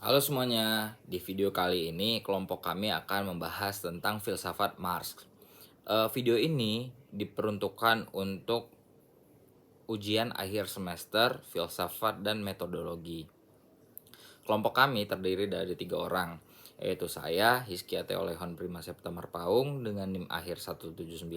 Halo semuanya, di video kali ini kelompok kami akan membahas tentang filsafat Marx. Video ini diperuntukkan untuk ujian akhir semester filsafat dan metodologi. Kelompok kami terdiri dari 3 orang, yaitu saya, Hizkia Theolehon Prima September Paung dengan NIM akhir 179,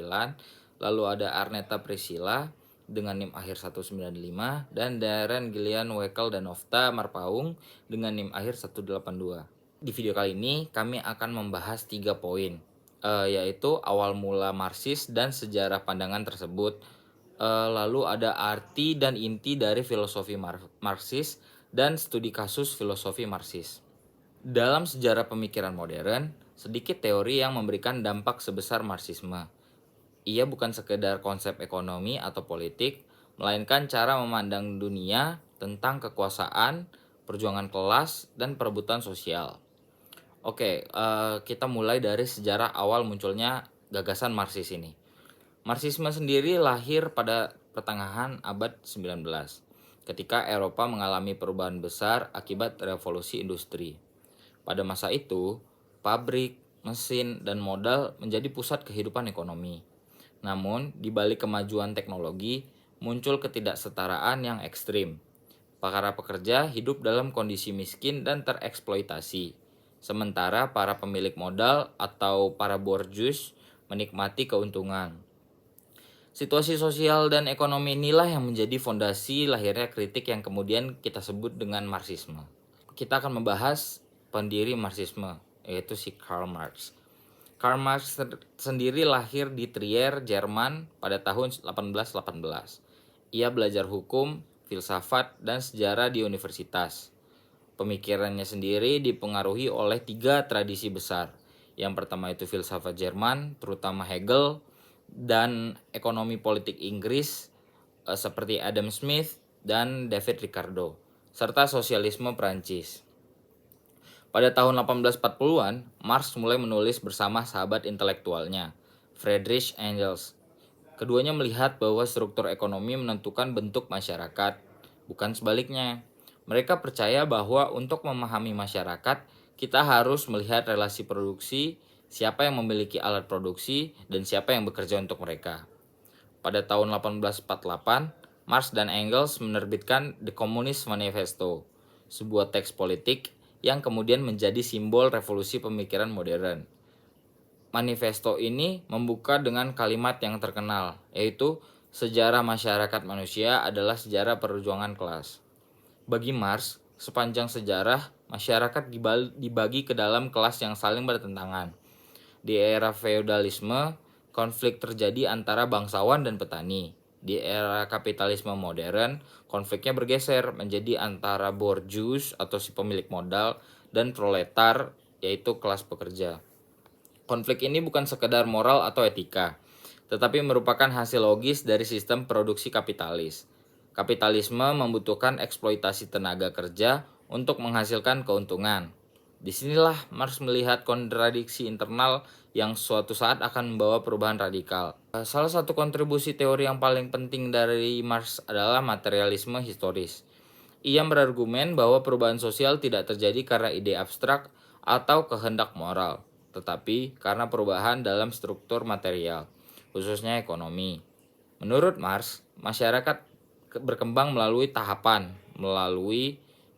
lalu ada Arneta Priscilla dengan NIM akhir 195, dan Darren Gillian Wekel dan Ofta Marpaung dengan NIM akhir 182. Di video kali ini kami akan membahas 3 poin, yaitu awal mula Marxis dan sejarah pandangan tersebut. Lalu ada arti dan inti dari filosofi Marxis dan studi kasus filosofi Marxis. Dalam sejarah pemikiran modern, sedikit teori yang memberikan dampak sebesar Marxisme. Ia bukan sekedar konsep ekonomi atau politik, melainkan cara memandang dunia tentang kekuasaan, perjuangan kelas, dan perebutan sosial. Oke, kita mulai dari sejarah awal munculnya gagasan Marxis ini. Marxisme sendiri lahir pada pertengahan abad 19, ketika Eropa mengalami perubahan besar akibat revolusi industri. Pada masa itu, pabrik, mesin, dan modal menjadi pusat kehidupan ekonomi. Namun, di balik kemajuan teknologi, muncul ketidaksetaraan yang ekstrim. Para pekerja hidup dalam kondisi miskin dan tereksploitasi, sementara para pemilik modal atau para borjuis menikmati keuntungan. Situasi sosial dan ekonomi inilah yang menjadi fondasi lahirnya kritik yang kemudian kita sebut dengan Marxisme. Kita akan membahas pendiri Marxisme, yaitu si Karl Marx. Karl Marx sendiri lahir di Trier, Jerman pada tahun 1818. Ia belajar hukum, filsafat, dan sejarah di universitas. Pemikirannya sendiri dipengaruhi oleh 3 tradisi besar. Yang pertama itu filsafat Jerman, terutama Hegel, dan ekonomi politik Inggris seperti Adam Smith dan David Ricardo, serta sosialisme Prancis. Pada tahun 1840-an, Marx mulai menulis bersama sahabat intelektualnya, Friedrich Engels. Keduanya melihat bahwa struktur ekonomi menentukan bentuk masyarakat, bukan sebaliknya. Mereka percaya bahwa untuk memahami masyarakat, kita harus melihat relasi produksi, siapa yang memiliki alat produksi, dan siapa yang bekerja untuk mereka. Pada tahun 1848, Marx dan Engels menerbitkan The Communist Manifesto, sebuah teks politik yang kemudian menjadi simbol revolusi pemikiran modern. Manifesto ini membuka dengan kalimat yang terkenal, yaitu sejarah masyarakat manusia adalah sejarah perjuangan kelas. Bagi Marx, sepanjang sejarah, masyarakat dibagi ke dalam kelas yang saling bertentangan. Di era feodalisme, konflik terjadi antara bangsawan dan petani. Di era kapitalisme modern, konfliknya bergeser menjadi antara borjuis atau si pemilik modal dan proletar, yaitu kelas pekerja. Konflik ini bukan sekedar moral atau etika, tetapi merupakan hasil logis dari sistem produksi kapitalis. Kapitalisme membutuhkan eksploitasi tenaga kerja untuk menghasilkan keuntungan. Disinilah Marx melihat kontradiksi internal yang suatu saat akan membawa perubahan radikal. Salah satu kontribusi teori yang paling penting dari Marx adalah materialisme historis. Ia berargumen bahwa perubahan sosial tidak terjadi karena ide abstrak atau kehendak moral, tetapi karena perubahan dalam struktur material, khususnya ekonomi. Menurut Marx, masyarakat berkembang melalui tahapan,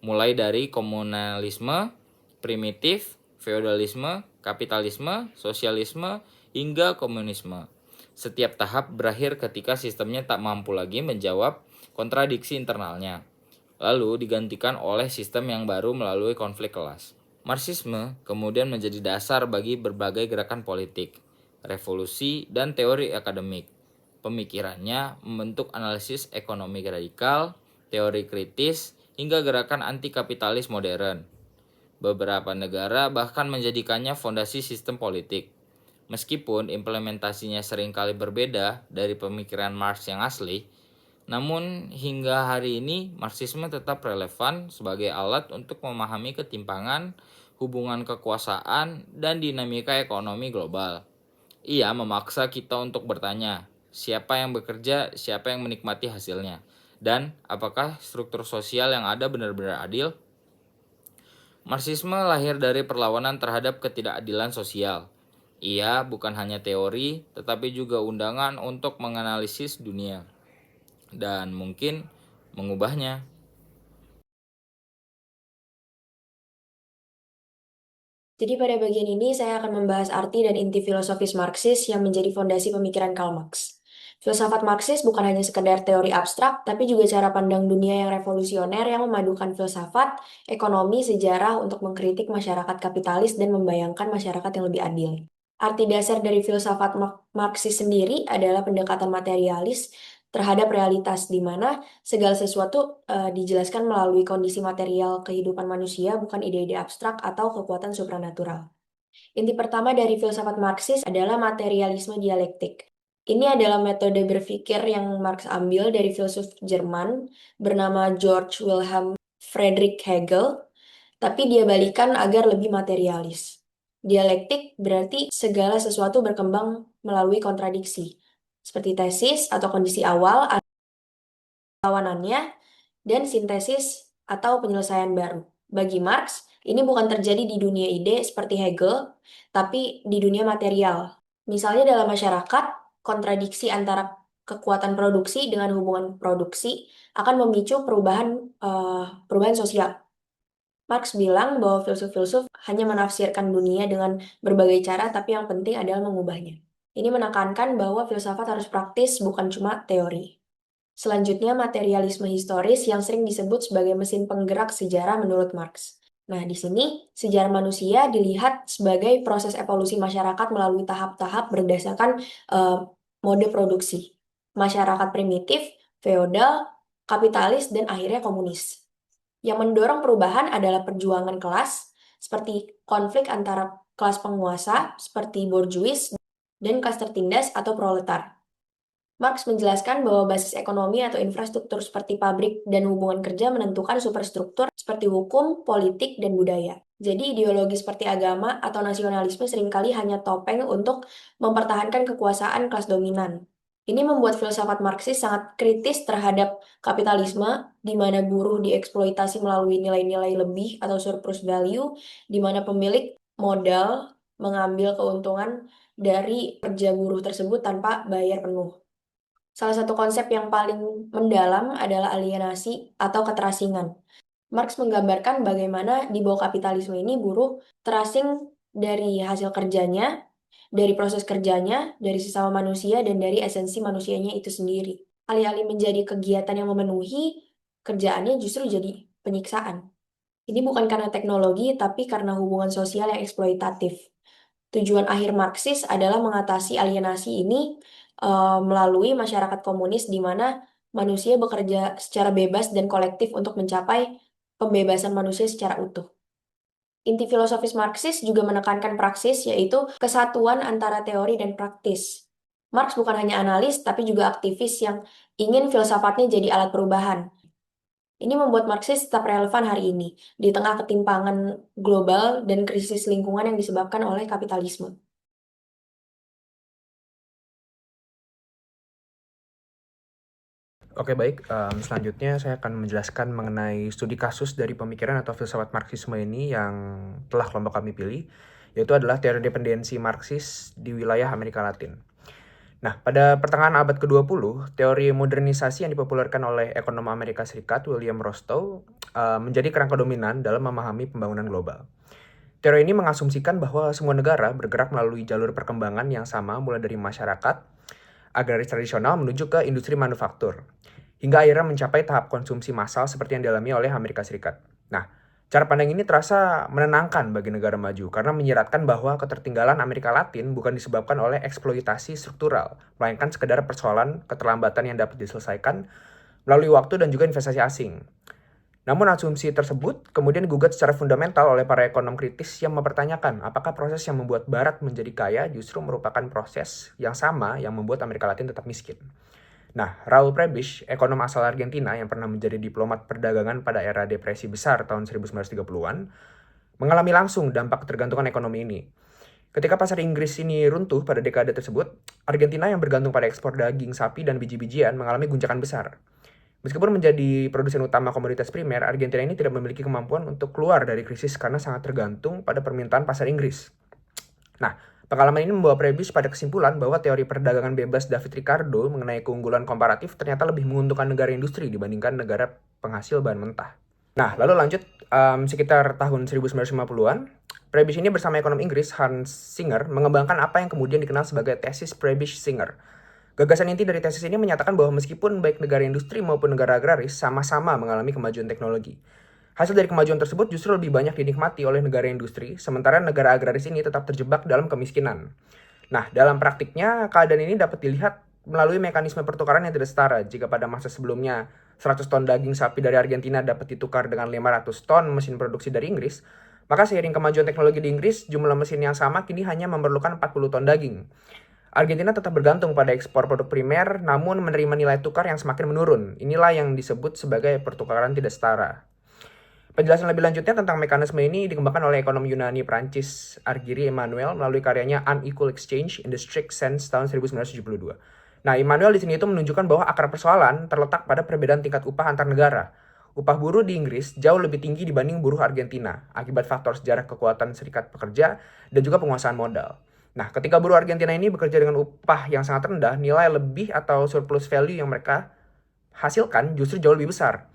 mulai dari komunalisme, primitif, feodalisme, kapitalisme, sosialisme, hingga komunisme. Setiap tahap berakhir ketika sistemnya tak mampu lagi menjawab kontradiksi internalnya, lalu digantikan oleh sistem yang baru melalui konflik kelas. Marxisme kemudian menjadi dasar bagi berbagai gerakan politik, revolusi, dan teori akademik. Pemikirannya membentuk analisis ekonomi radikal, teori kritis, hingga gerakan anti-kapitalis modern. Beberapa negara bahkan menjadikannya fondasi sistem politik. Meskipun implementasinya seringkali berbeda dari pemikiran Marx yang asli, namun hingga hari ini Marxisme tetap relevan sebagai alat untuk memahami ketimpangan, hubungan kekuasaan, dan dinamika ekonomi global. Ia memaksa kita untuk bertanya, siapa yang bekerja, siapa yang menikmati hasilnya, dan apakah struktur sosial yang ada benar-benar adil? Marxisme lahir dari perlawanan terhadap ketidakadilan sosial. Ia bukan hanya teori, tetapi juga undangan untuk menganalisis dunia dan mungkin mengubahnya. Jadi pada bagian ini saya akan membahas arti dan inti filosofis Marxis yang menjadi fondasi pemikiran Karl Marx. Filsafat Marxis bukan hanya sekedar teori abstrak, tapi juga cara pandang dunia yang revolusioner yang memadukan filsafat, ekonomi, sejarah untuk mengkritik masyarakat kapitalis dan membayangkan masyarakat yang lebih adil. Arti dasar dari filsafat Marxis sendiri adalah pendekatan materialis terhadap realitas, di mana segala sesuatu dijelaskan melalui kondisi material kehidupan manusia, bukan ide-ide abstrak atau kekuatan supranatural. Inti pertama dari filsafat Marxis adalah materialisme dialektik. Ini adalah metode berpikir yang Marx ambil dari filsuf Jerman bernama George Wilhelm Friedrich Hegel, tapi dia balikan agar lebih materialis. Dialektik berarti segala sesuatu berkembang melalui kontradiksi, seperti tesis atau kondisi awal, lawanannya, dan sintesis atau penyelesaian baru. Bagi Marx, ini bukan terjadi di dunia ide seperti Hegel, tapi di dunia material. Misalnya dalam masyarakat, kontradiksi antara kekuatan produksi dengan hubungan produksi akan memicu perubahan sosial. Marx bilang bahwa filsuf-filsuf hanya menafsirkan dunia dengan berbagai cara, tapi yang penting adalah mengubahnya. Ini menekankan bahwa filsafat harus praktis, bukan cuma teori. Selanjutnya, materialisme historis yang sering disebut sebagai mesin penggerak sejarah menurut Marx. Nah, di sini sejarah manusia dilihat sebagai proses evolusi masyarakat melalui tahap-tahap berdasarkan eh, mode produksi. Masyarakat primitif, feodal, kapitalis, dan akhirnya komunis. Yang mendorong perubahan adalah perjuangan kelas, seperti konflik antara kelas penguasa, seperti borjuis, dan kelas tertindas atau proletar. Marx menjelaskan bahwa basis ekonomi atau infrastruktur seperti pabrik dan hubungan kerja menentukan superstruktur seperti hukum, politik, dan budaya. Jadi ideologi seperti agama atau nasionalisme seringkali hanya topeng untuk mempertahankan kekuasaan kelas dominan. Ini membuat filsafat Marxis sangat kritis terhadap kapitalisme, di mana buruh dieksploitasi melalui nilai-nilai lebih atau surplus value, di mana pemilik modal mengambil keuntungan dari kerja buruh tersebut tanpa bayar penuh. Salah satu konsep yang paling mendalam adalah alienasi atau keterasingan. Marx menggambarkan bagaimana di bawah kapitalisme ini buruh terasing dari hasil kerjanya, dari proses kerjanya, dari sesama manusia, dan dari esensi manusianya itu sendiri. Alih-alih menjadi kegiatan yang memenuhi, kerjaannya justru jadi penyiksaan. Ini bukan karena teknologi, tapi karena hubungan sosial yang eksploitatif. Tujuan akhir Marxis adalah mengatasi alienasi ini melalui masyarakat komunis di mana manusia bekerja secara bebas dan kolektif untuk mencapai pembebasan manusia secara utuh. Inti filosofis Marxis juga menekankan praksis, yaitu kesatuan antara teori dan praktis. Marx bukan hanya analis, tapi juga aktivis yang ingin filsafatnya jadi alat perubahan. Ini membuat Marxis tetap relevan hari ini, di tengah ketimpangan global dan krisis lingkungan yang disebabkan oleh kapitalisme. Oke baik, selanjutnya saya akan menjelaskan mengenai studi kasus dari pemikiran atau filsafat Marxisme ini yang telah kelompok kami pilih, yaitu adalah teori dependensi Marxis di wilayah Amerika Latin. Nah, pada pertengahan abad ke-20, teori modernisasi yang dipopulerkan oleh ekonom Amerika Serikat William Rostow menjadi kerangka dominan dalam memahami pembangunan global. Teori ini mengasumsikan bahwa semua negara bergerak melalui jalur perkembangan yang sama mulai dari masyarakat agraris tradisional menuju ke industri manufaktur, hingga akhirnya mencapai tahap konsumsi massal seperti yang dialami oleh Amerika Serikat. Nah, cara pandang ini terasa menenangkan bagi negara maju karena menyiratkan bahwa ketertinggalan Amerika Latin bukan disebabkan oleh eksploitasi struktural, melainkan sekedar persoalan keterlambatan yang dapat diselesaikan melalui waktu dan juga investasi asing. Namun asumsi tersebut kemudian digugat secara fundamental oleh para ekonom kritis yang mempertanyakan apakah proses yang membuat Barat menjadi kaya justru merupakan proses yang sama yang membuat Amerika Latin tetap miskin. Nah, Raul Prebisch, ekonom asal Argentina yang pernah menjadi diplomat perdagangan pada era depresi besar tahun 1930-an, mengalami langsung dampak ketergantungan ekonomi ini. Ketika pasar Inggris ini runtuh pada dekade tersebut, Argentina yang bergantung pada ekspor daging sapi dan biji-bijian mengalami guncangan besar. Meskipun menjadi produsen utama komoditas primer, Argentina ini tidak memiliki kemampuan untuk keluar dari krisis karena sangat tergantung pada permintaan pasar Inggris. Nah, pengalaman ini membawa Prebis pada kesimpulan bahwa teori perdagangan bebas David Ricardo mengenai keunggulan komparatif ternyata lebih menguntungkan negara industri dibandingkan negara penghasil bahan mentah. Nah, lalu lanjut, sekitar tahun 1950-an, Prebis ini bersama ekonom Inggris Hans Singer mengembangkan apa yang kemudian dikenal sebagai tesis Prebis-Singer. Gagasan inti dari tesis ini menyatakan bahwa meskipun baik negara industri maupun negara agraris sama-sama mengalami kemajuan teknologi. Hasil dari kemajuan tersebut justru lebih banyak dinikmati oleh negara industri, sementara negara agraris ini tetap terjebak dalam kemiskinan. Nah, dalam praktiknya, keadaan ini dapat dilihat melalui mekanisme pertukaran yang tidak setara. Jika pada masa sebelumnya 100 ton daging sapi dari Argentina dapat ditukar dengan 500 ton mesin produksi dari Inggris, maka seiring kemajuan teknologi di Inggris, jumlah mesin yang sama kini hanya memerlukan 40 ton daging. Argentina tetap bergantung pada ekspor produk primer, namun menerima nilai tukar yang semakin menurun. Inilah yang disebut sebagai pertukaran tidak setara. Penjelasan lebih lanjutnya tentang mekanisme ini dikembangkan oleh ekonom Yunani Prancis Argyri Emmanuel melalui karyanya Unequal Exchange in the Strict Sense tahun 1972. Nah, Emmanuel di sini itu menunjukkan bahwa akar persoalan terletak pada perbedaan tingkat upah antar negara. Upah buruh di Inggris jauh lebih tinggi dibanding buruh Argentina akibat faktor sejarah kekuatan serikat pekerja dan juga penguasaan modal. Nah, ketika buruh Argentina ini bekerja dengan upah yang sangat rendah, nilai lebih atau surplus value yang mereka hasilkan justru jauh lebih besar.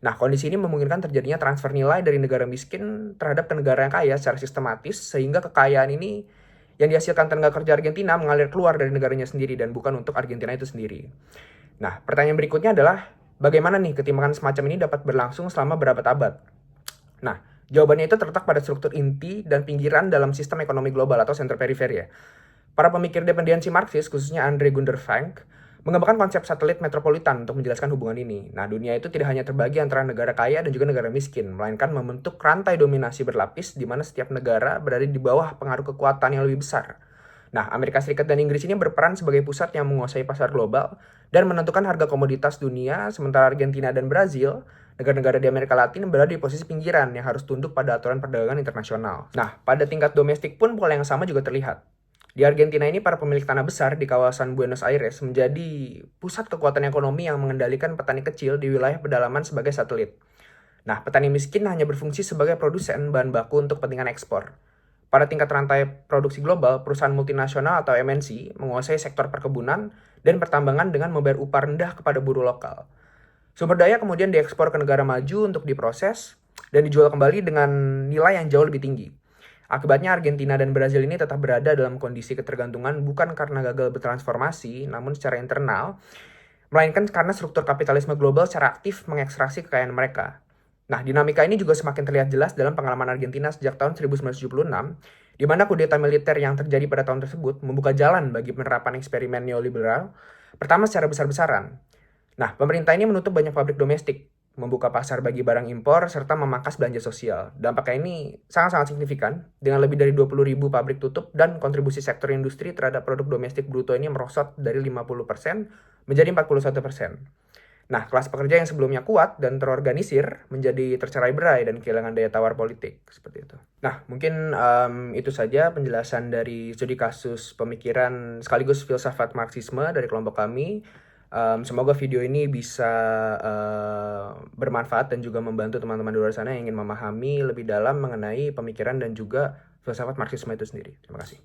Nah, kondisi ini memungkinkan terjadinya transfer nilai dari negara miskin terhadap ke negara yang kaya secara sistematis, sehingga kekayaan ini yang dihasilkan tenaga kerja Argentina mengalir keluar dari negaranya sendiri dan bukan untuk Argentina itu sendiri. Nah, pertanyaan berikutnya adalah, bagaimana nih ketimpangan semacam ini dapat berlangsung selama berabad-abad? Nah, jawabannya itu terletak pada struktur inti dan pinggiran dalam sistem ekonomi global atau center periphery ya. Para pemikir dependensi Marxis, khususnya Andre Gunder Frank, mengembangkan konsep satelit metropolitan untuk menjelaskan hubungan ini. Nah, dunia itu tidak hanya terbagi antara negara kaya dan juga negara miskin, melainkan membentuk rantai dominasi berlapis di mana setiap negara berada di bawah pengaruh kekuatan yang lebih besar. Nah, Amerika Serikat dan Inggris ini berperan sebagai pusat yang menguasai pasar global dan menentukan harga komoditas dunia, sementara Argentina dan Brazil, negara-negara di Amerika Latin, berada di posisi pinggiran yang harus tunduk pada aturan perdagangan internasional. Nah, pada tingkat domestik pun pola yang sama juga terlihat. Di Argentina ini, para pemilik tanah besar di kawasan Buenos Aires menjadi pusat kekuatan ekonomi yang mengendalikan petani kecil di wilayah pedalaman sebagai satelit. Nah, petani miskin hanya berfungsi sebagai produsen bahan baku untuk kepentingan ekspor. Pada tingkat rantai produksi global, perusahaan multinasional atau MNC menguasai sektor perkebunan dan pertambangan dengan membayar upah rendah kepada buruh lokal. Sumber daya kemudian diekspor ke negara maju untuk diproses dan dijual kembali dengan nilai yang jauh lebih tinggi. Akibatnya Argentina dan Brazil ini tetap berada dalam kondisi ketergantungan bukan karena gagal bertransformasi, namun secara internal, melainkan karena struktur kapitalisme global secara aktif mengekstraksi kekayaan mereka. Nah, dinamika ini juga semakin terlihat jelas dalam pengalaman Argentina sejak tahun 1976, di mana kudeta militer yang terjadi pada tahun tersebut membuka jalan bagi penerapan eksperimen neoliberal, pertama secara besar-besaran. Nah, pemerintah ini menutup banyak pabrik domestik, membuka pasar bagi barang impor, serta memangkas belanja sosial. Dampaknya ini sangat-sangat signifikan, dengan lebih dari 20.000 pabrik tutup dan kontribusi sektor industri terhadap produk domestik bruto ini merosot dari 50% menjadi 41%. Nah, kelas pekerja yang sebelumnya kuat dan terorganisir menjadi tercerai-berai dan kehilangan daya tawar politik, seperti itu. Nah, mungkin itu saja penjelasan dari studi kasus pemikiran sekaligus filsafat Marxisme dari kelompok kami. Semoga video ini bisa bermanfaat dan juga membantu teman-teman di luar sana yang ingin memahami lebih dalam mengenai pemikiran dan juga filsafat Marxisme itu sendiri. Terima kasih.